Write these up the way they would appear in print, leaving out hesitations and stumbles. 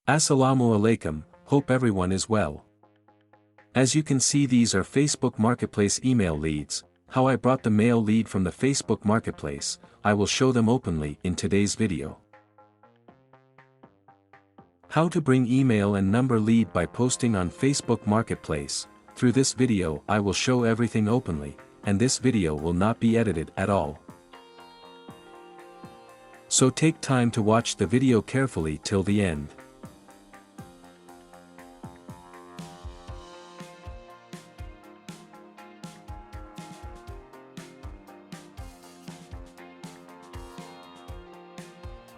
Assalamu Alaikum, hope everyone is well. As you can see, these are Facebook Marketplace email leads. How I brought the mail lead from the Facebook Marketplace, I will show them openly in today's video. How to bring email and number lead by posting on Facebook Marketplace. Through this video I will show everything openly, and this video will not be edited at all. So take time to watch the video carefully till the end.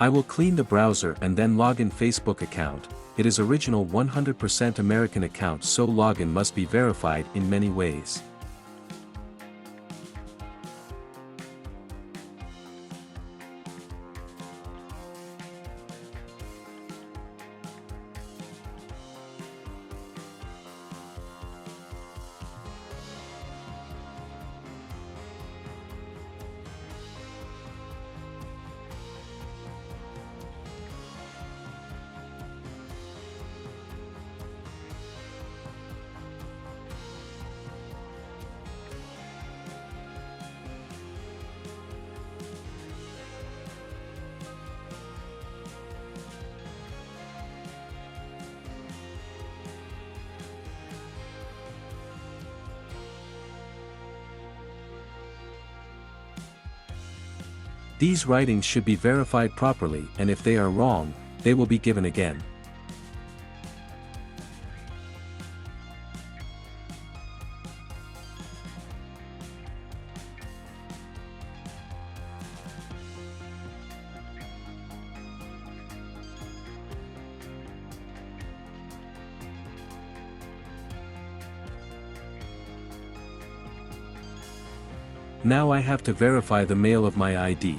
I will clean the browser and then log in Facebook account. It is original 100% American account, so login must be verified in many ways. These writings should be verified properly, and if they are wrong, they will be given again. Now I have to verify the mail of my ID.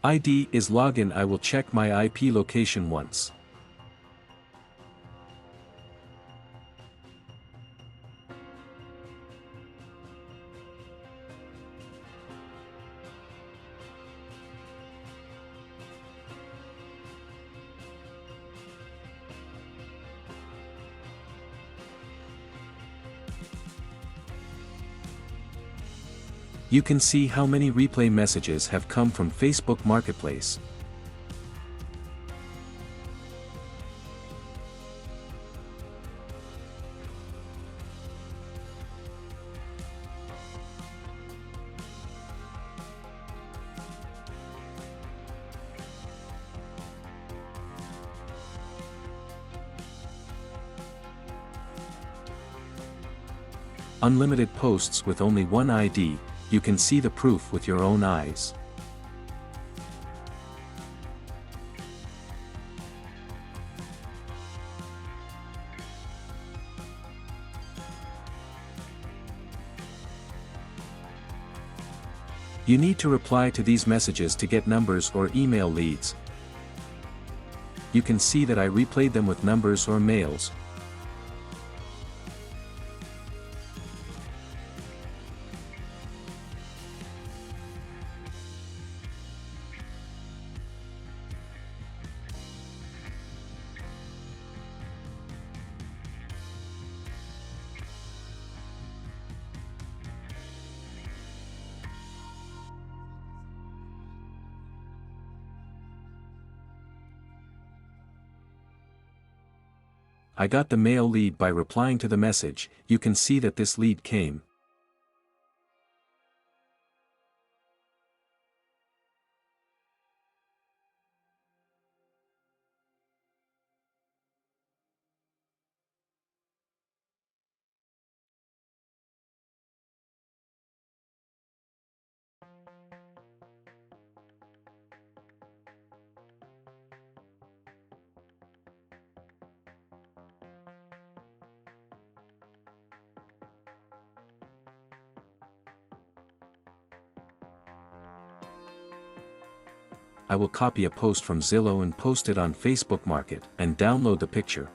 ID is login. I will check my IP location once. You can see how many replay messages have come from Facebook Marketplace. Unlimited posts with only one ID. You can see the proof with your own eyes. You need to reply to these messages to get numbers or email leads. You can see that I replayed them with numbers or mails. I got the mail lead by replying to the message. You can see that this lead came. I will copy a post from Zillow and post it on Facebook Market and download the picture.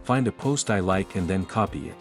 Find a post I like and then copy it.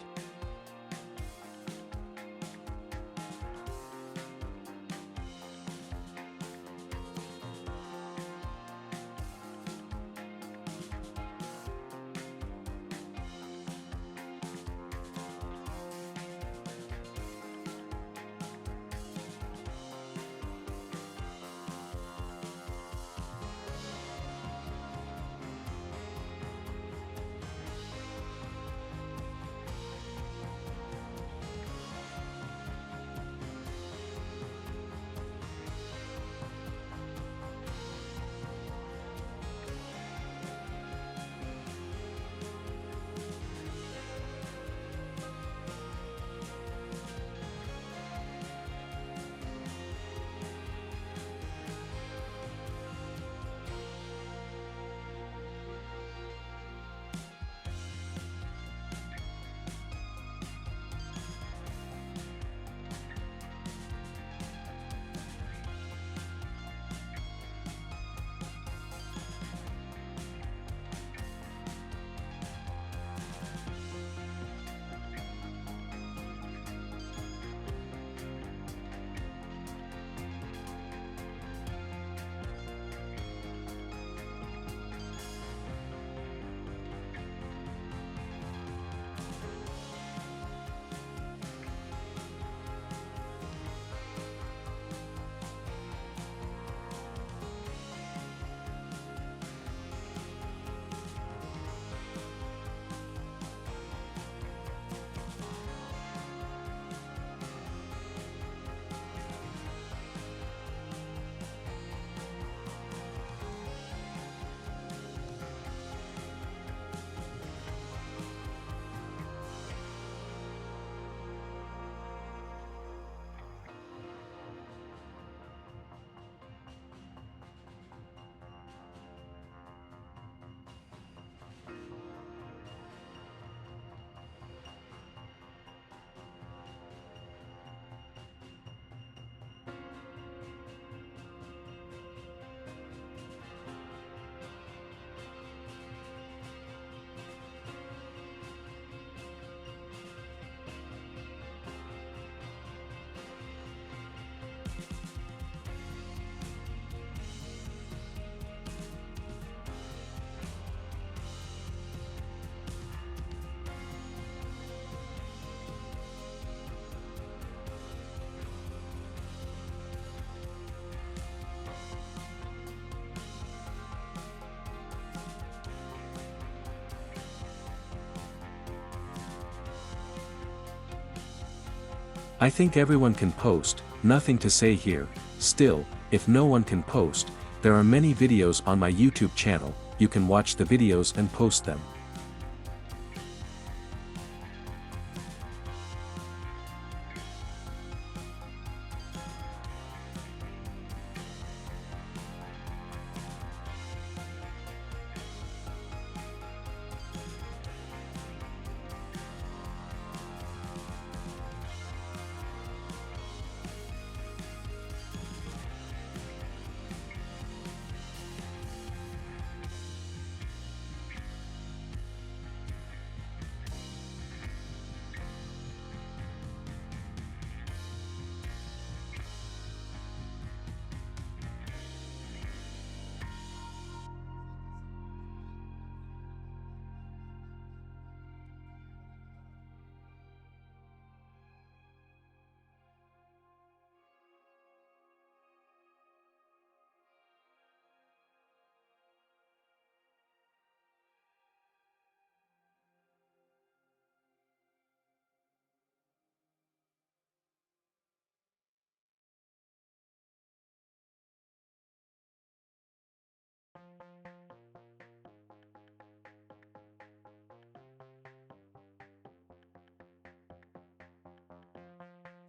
I think everyone can post, nothing to say here. Still, if no one can post, there are many videos on my YouTube channel, you can watch the videos and post them.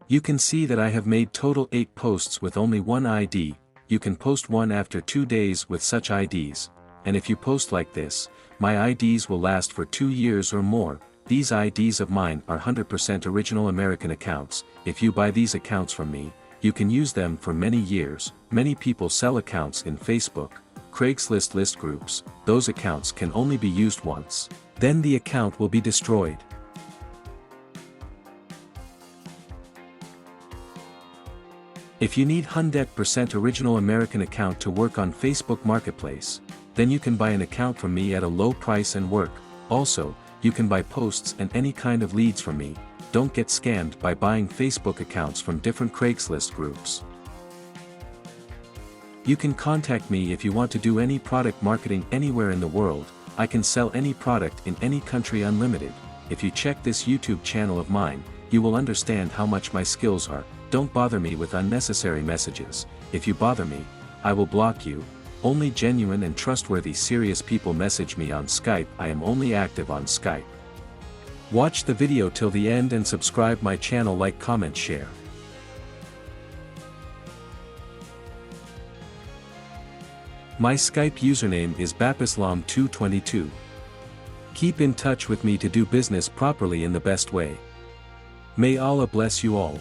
You can see that I have made total 8 posts with only one ID, you can post one after 2 days with such IDs, and if you post like this, my IDs will last for 2 years or more. These IDs of mine are 100% original American accounts. If you buy these accounts from me, you can use them for many years. Many people sell accounts in Facebook, Craigslist list groups. Those accounts can only be used once. Then the account will be destroyed. If you need 100% original American account to work on Facebook Marketplace, then you can buy an account from me at a low price and work. Also, you can buy posts and any kind of leads from me. Don't get scammed by buying Facebook accounts from different Craigslist groups. You can contact me if you want to do any product marketing anywhere in the world. I can sell any product in any country unlimited. If you check this YouTube channel of mine, you will understand how much my skills are. Don't bother me with unnecessary messages. If you bother me, I will block you. Only genuine and trustworthy serious people message me on Skype. I am only active on Skype. Watch the video till the end and subscribe my channel, like, comment, share. My Skype username is Bappislam222. Keep in touch with me to do business properly in the best way. May Allah bless you all.